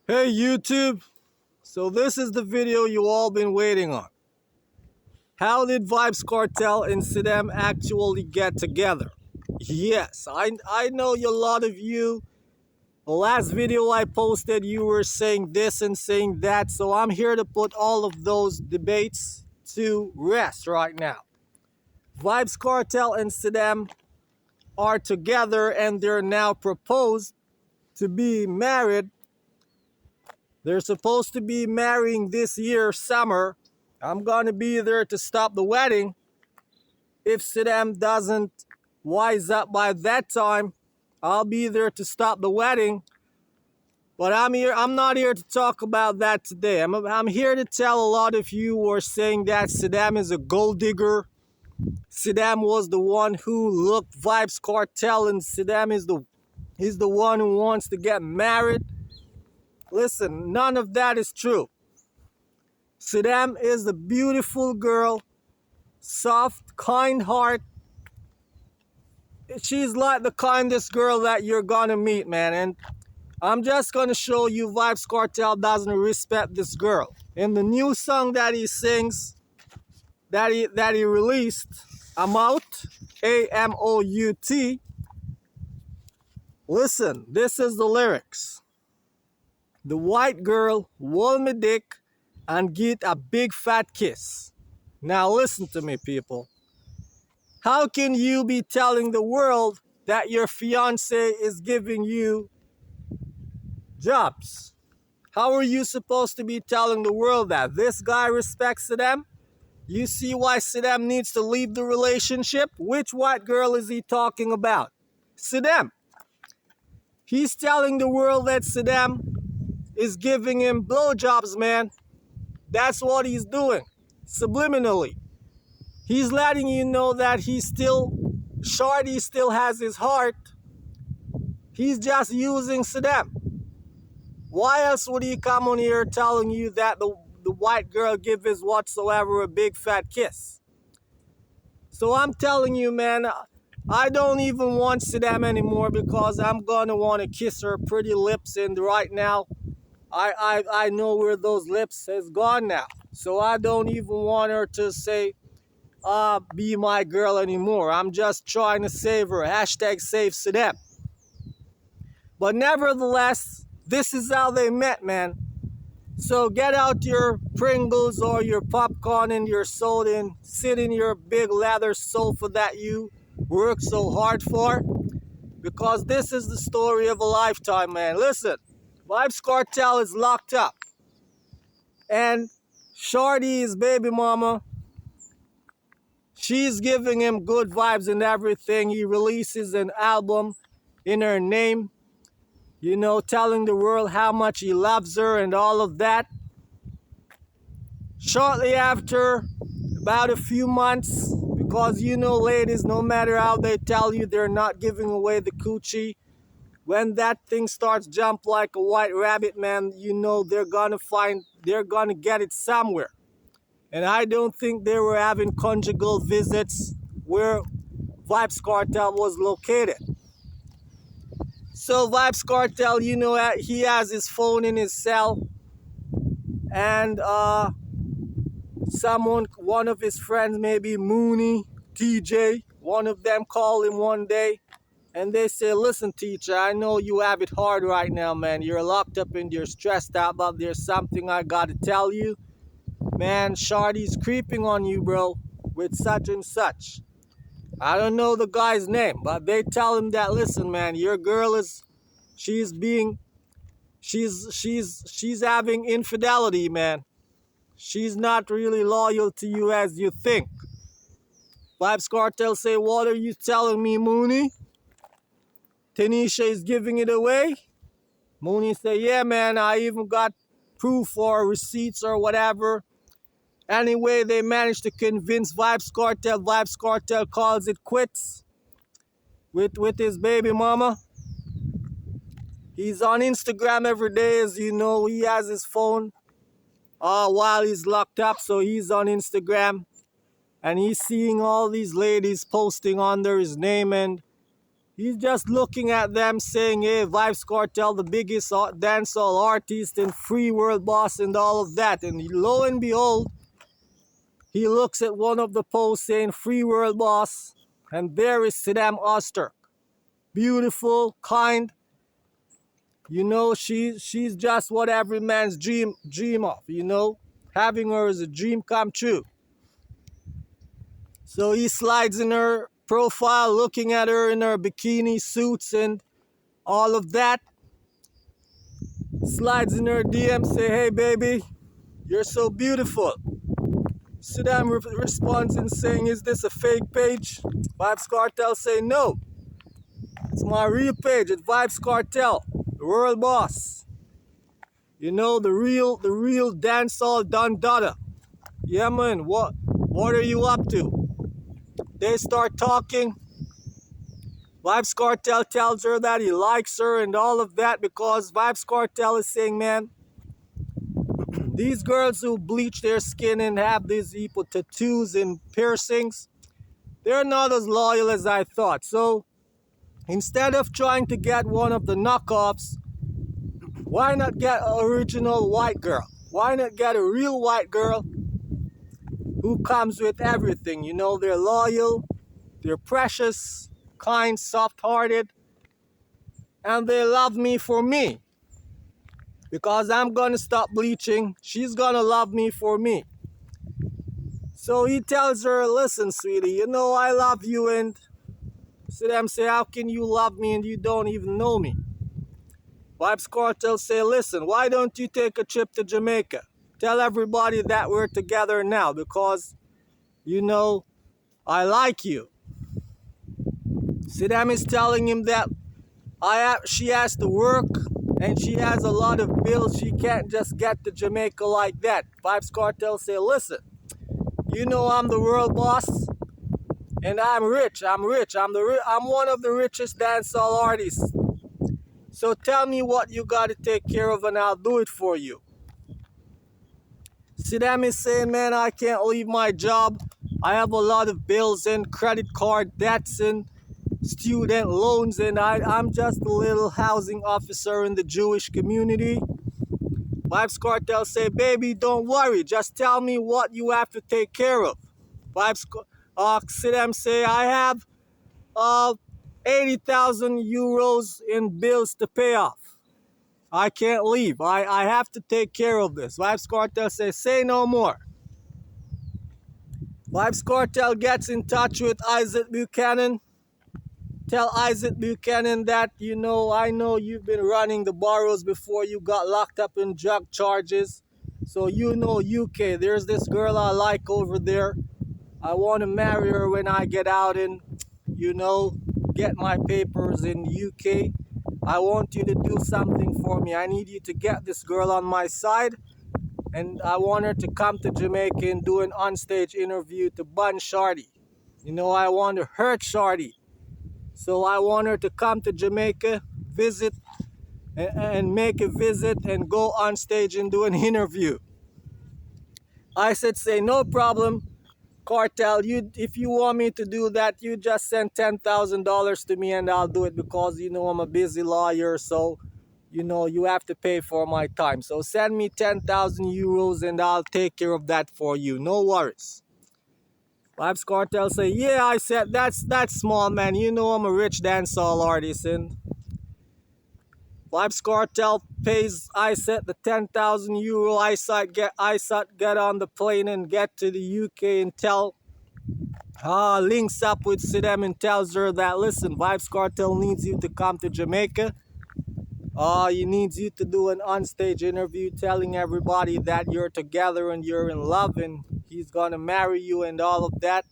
Hey YouTube, so this is the video you all been waiting on. How did Vybz Kartel and Sidem actually get together? Yes, I know a lot of you, the last video I posted you were saying this and saying that, so I'm here to put all of those debates to rest right now. Vybz Kartel and Sidem are together and they're now proposed to be married. They're supposed to be marrying this year summer. I'm gonna be there to stop the wedding. If Sidem doesn't wise up by that time, I'll be there to stop the wedding. But I'm not here to talk about that today. I'm here to tell a lot of you who are saying that Sidem is a gold digger. Sidem was the one who looked Vybz Kartel, and Sidem is the one who wants to get married. Listen, none of that is true. Sidem is a beautiful girl, soft, kind heart. She's like the kindest girl that you're gonna meet, man. And I'm just gonna show you Vybz Kartel doesn't respect this girl. In the new song that he sings, that he released, Amout, A-M-O-U-T. Listen, this is the lyrics. The white girl will me dick and get a big fat kiss. Now listen to me, people. How can you be telling the world that your fiance is giving you jobs? How are you supposed to be telling the world that this guy respects them? You see why Sidem needs to leave the relationship? Which white girl is he talking about? Sidem. He's telling the world that Sidem is giving him blowjobs, man. That's what he's doing, subliminally. He's letting you know that Shorty still has his heart. He's just using Sidem. Why else would he come on here telling you that the white girl give his whatsoever a big fat kiss? So I'm telling you, man, I don't even want Sidem anymore because I'm gonna want to kiss her pretty lips, and right now I know where those lips has gone now. So I don't even want her to say, be my girl anymore. I'm just trying to save her. Hashtag save Sidem. But nevertheless, this is how they met, man. So get out your Pringles or your popcorn and your soda and sit in your big leather sofa that you work so hard for. Because this is the story of a lifetime, man. Listen, Vybz Kartel is locked up. And Shorty's baby mama, she's giving him good vibes and everything. He releases an album in her name, you know, telling the world how much he loves her and all of that. Shortly after, about a few months, because you know, ladies, no matter how they tell you they're not giving away the coochie, when that thing starts jump like a white rabbit, man, you know they're gonna get it somewhere. And I don't think they were having conjugal visits where Vybz Kartel was located. So Vybz Kartel, you know, he has his phone in his cell, and one of his friends, maybe Mooney, TJ, one of them called him one day, and they say, listen, teacher, I know you have it hard right now, man. You're locked up and you're stressed out, but there's something I gotta tell you. Man, Shorty's creeping on you, bro, with such and such. I don't know the guy's name, but they tell him that, listen, man, your girl she's having infidelity, man. She's not really loyal to you as you think. Vybz Kartel say, what are you telling me, Mooney? Tanisha is giving it away? Mooney say, yeah, man, I even got proof or receipts or whatever. Anyway, they managed to convince Vybz Kartel. Vybz Kartel calls it quits with his baby mama. He's on Instagram every day, as you know. He has his phone while he's locked up, so he's on Instagram. And he's seeing all these ladies posting under his name, and He's just looking at them saying, hey, Vybz Kartel, the biggest dancehall artist and free world boss and all of that. And lo and behold, he looks at one of the posts saying free world boss. And there is Sidem Ozturk. Beautiful, kind. You know, she's just what every man's dream of, you know. Having her is a dream come true. So he slides in her profile, looking at her in her bikini suits and all of that. Slides in her DM, say, hey baby, you're so beautiful. Sidem responds in saying, is this a fake page? Vybz Kartel say, no. It's my real page. It's Vybz Kartel, the world boss. You know, the real dancehall Don Dada. Yeah man, what are you up to? They start talking. Vybz Kartel tells her that he likes her and all of that because Vybz Kartel is saying, man, these girls who bleach their skin and have these evil tattoos and piercings, they're not as loyal as I thought. So instead of trying to get one of the knockoffs, why not get an original white girl? Why not get a real white girl who comes with everything? You know, they're loyal, they're precious, kind, soft-hearted, and they love me for me. Because I'm gonna stop bleaching, she's gonna love me for me. So he tells her, listen, sweetie, you know I love you, and Sidem say, how can you love me and you don't even know me? Vybz Kartel say, listen, why don't you take a trip to Jamaica? Tell everybody that we're together now because, you know, I like you. Sidem is telling him that she has to work and she has a lot of bills. She can't just get to Jamaica like that. Vybz Kartel say, listen, you know I'm the world boss and I'm rich. I'm one of the richest dancehall artists. So tell me what you got to take care of and I'll do it for you. Sidem is saying, man, I can't leave my job. I have a lot of bills and credit card debts and student loans, and I'm just a little housing officer in the Jewish community. Vybz Kartel say, baby, don't worry, just tell me what you have to take care of. Sidem say, I have 80,000 euros in bills to pay off. I can't leave. I have to take care of this. Vybz Kartel say no more. Vybz Kartel gets in touch with Isaac Buchanan. Tell Isaac Buchanan that, you know, I know you've been running the boroughs before you got locked up in drug charges. So you know UK, there's this girl I like over there. I want to marry her when I get out and, you know, get my papers in UK. I want you to do something for me. I need you to get this girl on my side. And I want her to come to Jamaica and do an onstage interview to bun Shorty. You know, I want to hurt Shorty. So I want her to come to Jamaica, visit, and make a visit and go on stage and do an interview. I said, say, no problem, Kartel. If you want me to do that, you just send $10,000 to me and I'll do it because, you know, I'm a busy lawyer. So, you know, you have to pay for my time. So send me 10,000 euros and I'll take care of that for you. No worries. Vybz Kartel say, yeah, I said, that's small, man. You know I'm a rich dancehall artist. And Vybz Kartel pays Isaac the 10,000 euro. Isaac get on the plane and get to the UK and links up with Sidem and tells her that, listen, Vybz Kartel needs you to come to Jamaica. He needs you to do an onstage interview telling everybody that you're together and you're in love and he's gonna marry you and all of that.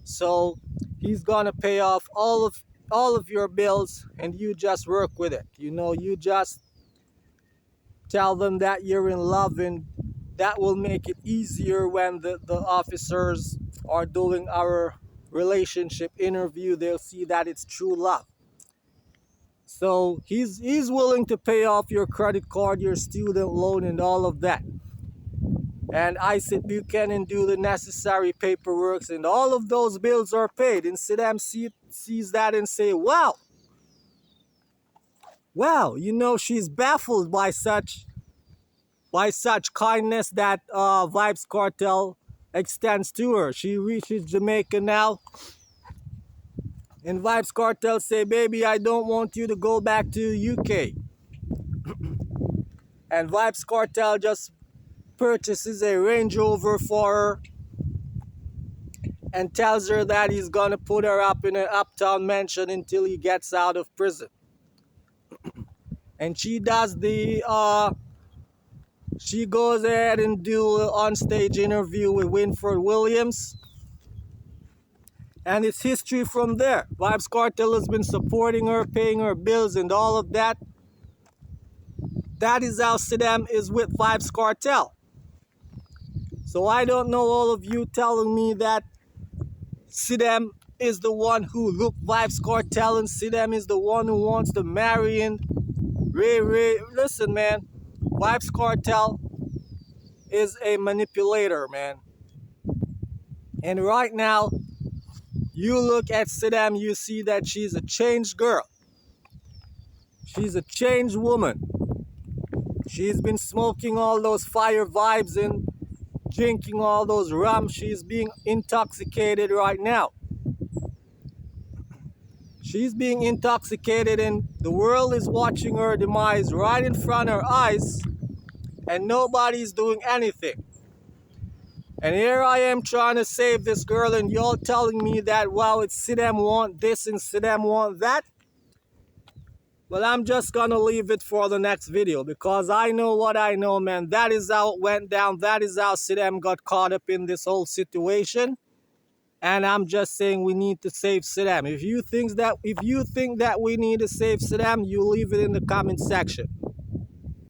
So he's gonna pay off all of your bills and you just work with it. You know, you just tell them that you're in love and that will make it easier when the officers are doing our relationship interview. They'll see that it's true love. So he's willing to pay off your credit card, your student loan, and all of that. And Isaac Buchanan do the necessary paperwork, and all of those bills are paid. And Sidem sees that and say, wow, Well, you know, she's baffled by such kindness that Vybz Kartel extends to her. She reaches Jamaica now, and Vybz Kartel say, "Baby, I don't want you to go back to UK." And Vybz Kartel just purchases a Range Rover for her and tells her that he's gonna put her up in an uptown mansion until he gets out of prison. And she does she goes ahead and do an on-stage interview with Winford Williams. And it's history from there. Vybz Kartel has been supporting her, paying her bills and all of that. That is how Sidem is with Vybz Kartel. So I don't know all of you telling me that Sidem is the one who looked Vybz Kartel and Sidem is the one who wants to marry and Ray. Listen, man, Vybz Kartel is a manipulator, man. And right now, you look at Sidem, you see that she's a changed girl. She's a changed woman. She's been smoking all those fire vibes and drinking all those rum. She's being intoxicated right now. She's being intoxicated and the world is watching her demise right in front of her eyes and nobody's doing anything. And here I am trying to save this girl and y'all telling me that, wow, it's Sidem want this and Sidem want that. Well, I'm just gonna leave it for the next video because I know what I know, man. That is how it went down. That is how Sidem got caught up in this whole situation. And I'm just saying we need to save Sidem. If you think that we need to save Sidem, you leave it in the comment section.